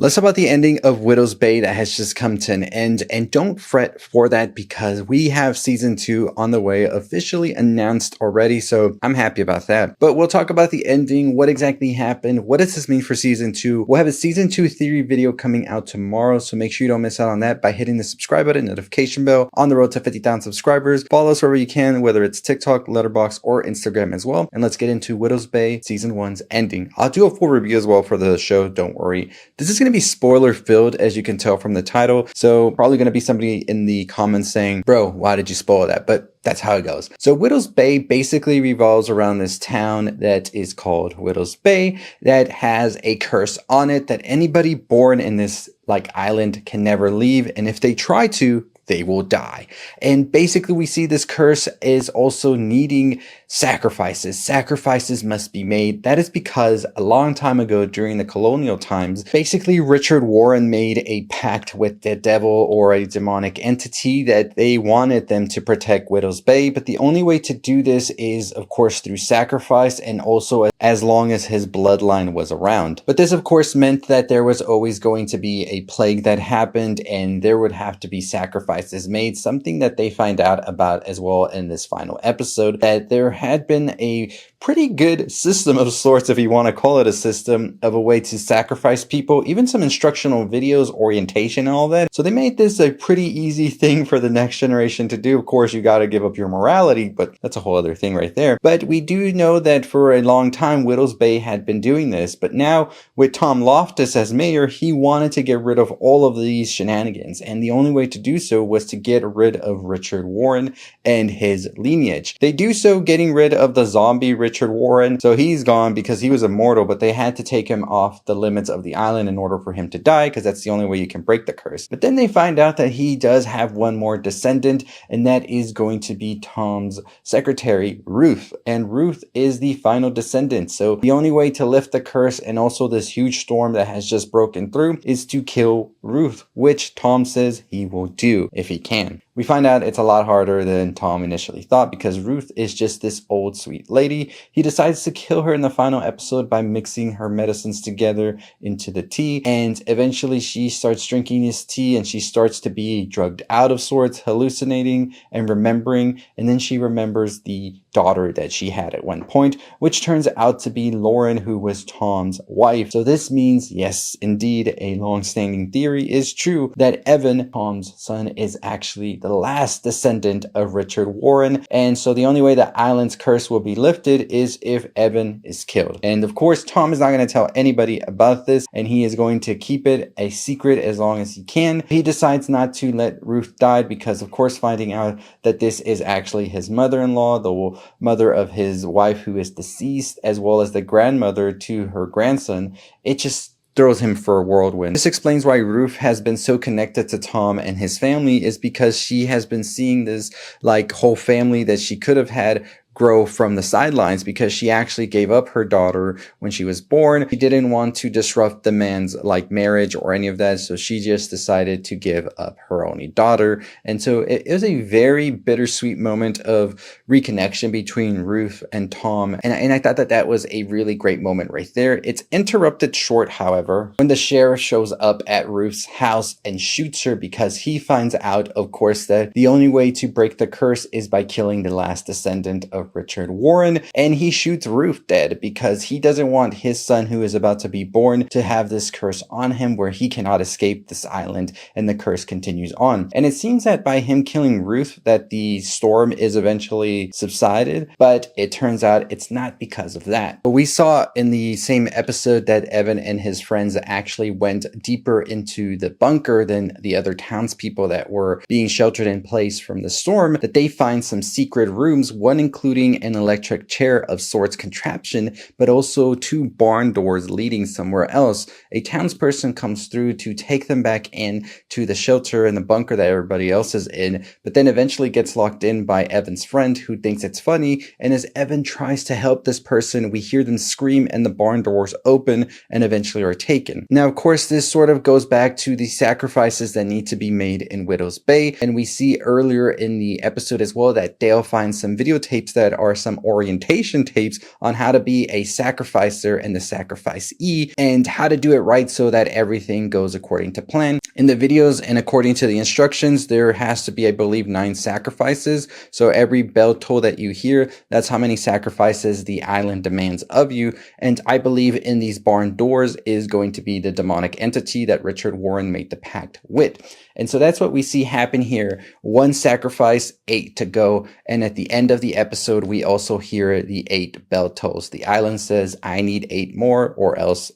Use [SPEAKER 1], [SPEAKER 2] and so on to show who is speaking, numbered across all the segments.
[SPEAKER 1] Let's talk about the ending of Widow's Bay that has just come to an end, and don't fret for that because we have season 2 on the way, officially announced already, so I'm happy about that. But we'll talk about the ending, what exactly happened, what does this mean for season 2. We'll have a season 2 theory video coming out tomorrow, so make sure you don't miss out on that by hitting the subscribe button, notification bell, on the road to 50,000 subscribers. Follow us wherever you can, whether it's TikTok, Letterboxd, or Instagram as well. And let's get into Widow's Bay season 1's ending. I'll do a full review as well for the show, don't worry. This is going to be spoiler filled, as you can tell from the title, so probably going to be somebody in the comments saying, bro, why did you spoil that? But that's how it goes. So Widow's Bay basically revolves around this town that is called Widow's Bay that has a curse on it that anybody born in this island can never leave, and if they try to, they will die. And basically we see this curse is also needing sacrifices. Sacrifices must be made. That is because a long time ago during the colonial times, basically Richard Warren made a pact with the devil or a demonic entity that they wanted them to protect Widow's Bay. But the only way to do this is, of course, through sacrifice, and also as long as his bloodline was around. But this, of course, meant that there was always going to be a plague that happened, and there would have to be sacrifices made, something that they find out about as well in this final episode, that there had been a pretty good system of sorts, if you want to call it a system, of a way to sacrifice people, even some instructional videos, orientation and all that. So they made this a pretty easy thing for the next generation to do. Of course, you got to give up your morality, but that's a whole other thing right there. But we do know that for a long time, Widow's Bay had been doing this, but now with Tom Loftis as mayor, he wanted to get rid of all of these shenanigans, and the only way to do so was to get rid of Richard Warren and his lineage. They do so getting rid of the zombie Richard Warren, so he's gone because he was immortal, but they had to take him off the limits of the island in order for him to die, because that's the only way you can break the curse. But then they find out that he does have one more descendant, and that is going to be Tom's secretary, Ruth. And Ruth is the final descendant, so the only way to lift the curse and also this huge storm that has just broken through is to kill Ruth, which Tom says he will do if he can. We find out it's a lot harder than Tom initially thought, because Ruth is just this old sweet lady. He decides to kill her in the final episode by mixing her medicines together into the tea, and eventually she starts drinking this tea and she starts to be drugged out of sorts, hallucinating and remembering, and then she remembers the daughter that she had at one point, which turns out to be Lauren, who was Tom's wife. So this means, yes, indeed, a long-standing theory is true that Evan, Tom's son, is actually the last descendant of Richard Warren, and so the only way the island's curse will be lifted is if Evan is killed. And of course, Tom is not going to tell anybody about this, and he is going to keep it a secret as long as he can. He decides not to let Ruth die because, of course, finding out that this is actually his mother-in-law, the mother of his wife who is deceased, as well as the grandmother to her grandson, it just throws him for a whirlwind. This explains why Ruth has been so connected to Tom and his family, is because she has been seeing this whole family that she could have had grow from the sidelines, because she actually gave up her daughter when she was born. She didn't want to disrupt the man's marriage or any of that, so she just decided to give up her only daughter. And so it was a very bittersweet moment of reconnection between Ruth and Tom, and I thought that that was a really great moment right there. It's interrupted short, however, when the sheriff shows up at Ruth's house and shoots her, because he finds out, of course, that the only way to break the curse is by killing the last descendant of Richard Warren, and he shoots Ruth dead because he doesn't want his son, who is about to be born, to have this curse on him where he cannot escape this island and the curse continues on. And it seems that by him killing Ruth that the storm is eventually subsided, but it turns out it's not because of that. But we saw in the same episode that Evan and his friends actually went deeper into the bunker than the other townspeople that were being sheltered in place from the storm, that they find some secret rooms, one including an electric chair of sorts contraption, but also 2 barn doors leading somewhere else. A townsperson comes through to take them back in to the shelter and the bunker that everybody else is in, but then eventually gets locked in by Evan's friend, who thinks it's funny, and as Evan tries to help this person, we hear them scream and the barn doors open and eventually are taken. Now, of course, this sort of goes back to the sacrifices that need to be made in Widow's Bay, and we see earlier in the episode as well that Dale finds some videotapes that that are some orientation tapes on how to be a sacrificer and the sacrificee and how to do it right so that everything goes according to plan. In the videos and according to the instructions, there has to be, I believe, 9 sacrifices. So every bell toll that you hear, that's how many sacrifices the island demands of you. And I believe in these barn doors is going to be the demonic entity that Richard Warren made the pact with. And so that's what we see happen here. 1 sacrifice, 8 to go. And at the end of the episode, we also hear the 8 bell tolls. The island says, I need 8 more or else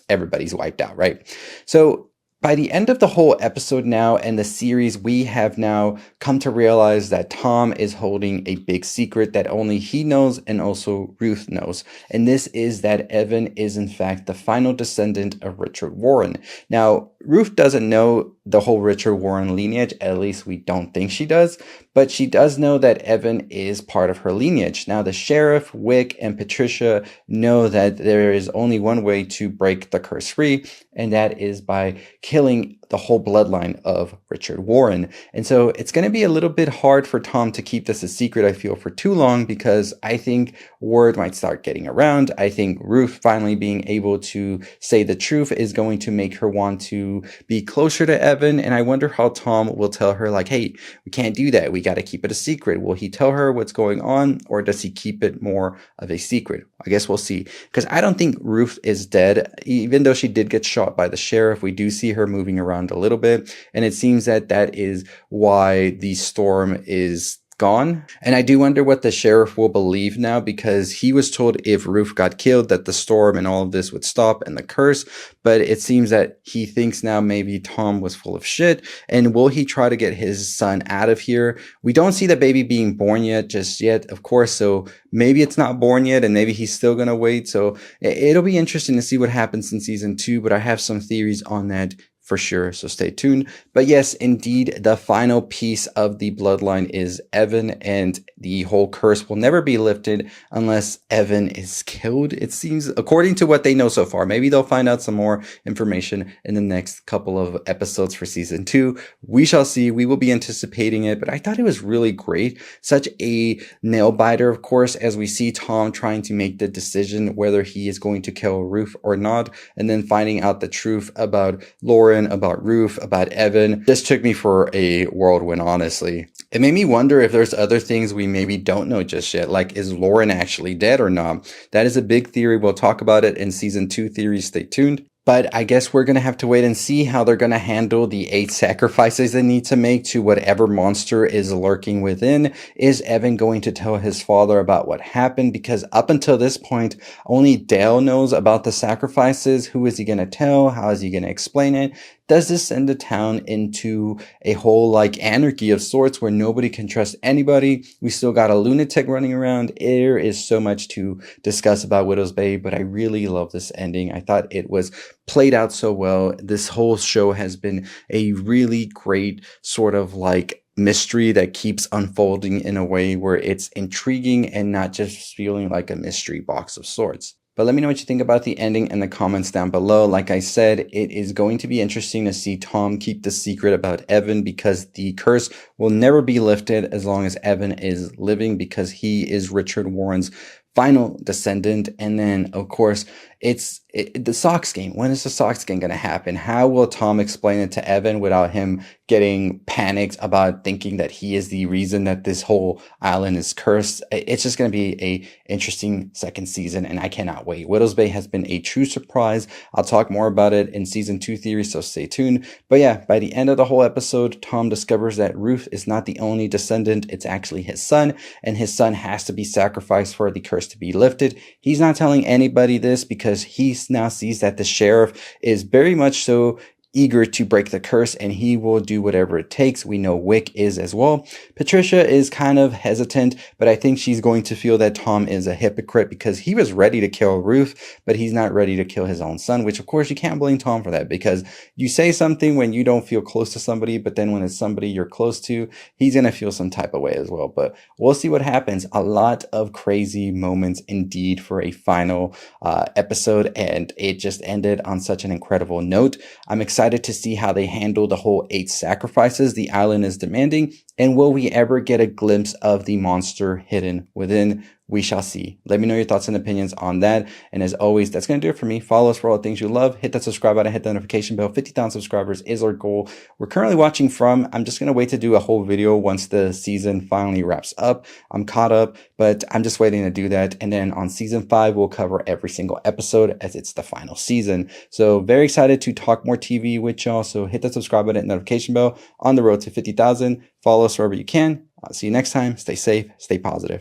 [SPEAKER 1] everybody's wiped out, right? So by the end of the whole episode now and the series, we have now come to realize that Tom is holding a big secret that only he knows and also Ruth knows. And this is that Evan is in fact the final descendant of Richard Warren. Now, Ruth doesn't know the whole Richard Warren lineage, at least we don't think she does, but she does know that Evan is part of her lineage. Now, the sheriff, Wick, and Patricia know that there is only one way to break the curse free, and that is by killing the whole bloodline of Richard Warren. And so it's going to be a little bit hard for Tom to keep this a secret, I feel, for too long, because I think word might start getting around. I think Ruth finally being able to say the truth is going to make her want to be closer to Evan. And I wonder how Tom will tell her, like, hey, we can't do that. We got to keep it a secret. Will he tell her what's going on, or does he keep it more of a secret? I guess we'll see, because I don't think Ruth is dead. Even though she did get shot by the sheriff, we do see her moving around a little bit, and it seems that is why the storm is gone. And I do wonder what the sheriff will believe now, because he was told if Ruth got killed that the storm and all of this would stop and the curse, but it seems that he thinks now maybe Tom was full of shit. And will he try to get his son out of here? We don't see the baby being born just yet, of course, so maybe it's not born yet, and maybe he's still gonna wait. So it'll be interesting to see what happens in season 2, but I have some theories on that for sure, so stay tuned. But yes, indeed, the final piece of the bloodline is Evan, and the whole curse will never be lifted unless Evan is killed, it seems, according to what they know so far. Maybe they'll find out some more information in the next couple of episodes for season 2. We shall see. We will be anticipating it, but I thought it was really great. Such a nail biter, of course, as we see Tom trying to make the decision whether he is going to kill Ruth or not, and then finding out the truth about Lauren, about Ruth, about Evan. This took me for a whirlwind, honestly. It made me wonder if there's other things we maybe don't know just yet, like is Lauren actually dead or not? That is a big theory. We'll talk about it in season 2 theories. Stay tuned. But I guess we're going to have to wait and see how they're going to handle the 8 sacrifices they need to make to whatever monster is lurking within. Is Evan going to tell his father about what happened? Because up until this point, only Dale knows about the sacrifices. Who is he going to tell? How is he going to explain it? Does this send the town into a whole anarchy of sorts where nobody can trust anybody? We still got a lunatic running around. There is so much to discuss about Widow's Bay, but I really love this ending. I thought it was played out so well. This whole show has been a really great sort of mystery that keeps unfolding in a way where it's intriguing and not just feeling like a mystery box of sorts. But let me know what you think about the ending in the comments down below. Like I said, it is going to be interesting to see Tom keep the secret about Evan, because the curse will never be lifted as long as Evan is living, because he is Richard Warren's final descendant. And then, of course, the Sox game. When is the Sox game going to happen? How will Tom explain it to Evan without him getting panicked about thinking that he is the reason that this whole island is cursed? It's just going to be a interesting second season, and I cannot wait. Widow's Bay has been a true surprise. I'll talk more about it in season 2 theories, so stay tuned. But yeah, by the end of the whole episode, Tom discovers that Ruth is not the only descendant. It's actually his son, and his son has to be sacrificed for the curse to be lifted. He's not telling anybody this because he now sees that the sheriff is very much so eager to break the curse, and he will do whatever it takes. We know Wick is as well. Patricia is kind of hesitant, but I think she's going to feel that Tom is a hypocrite because he was ready to kill Ruth, but he's not ready to kill his own son, which of course you can't blame Tom for that, because you say something when you don't feel close to somebody, but then when it's somebody you're close to, he's going to feel some type of way as well. But we'll see what happens. A lot of crazy moments indeed for a final episode, and it just ended on such an incredible note. I'm excited excited to see how they handle the whole 8 sacrifices the island is demanding, and will we ever get a glimpse of the monster hidden within? We shall see. Let me know your thoughts and opinions on that. And as always, that's going to do it for me. Follow us for all the things you love. Hit that subscribe button, hit the notification bell. 50,000 subscribers is our goal. We're currently watching from, I'm just going to wait to do a whole video once the season finally wraps up. I'm caught up, but I'm just waiting to do that. And then on season 5, we'll cover every single episode as it's the final season. So very excited to talk more TV with y'all. So hit that subscribe button and notification bell on the road to 50,000. Follow us wherever you can. I'll see you next time. Stay safe, stay positive.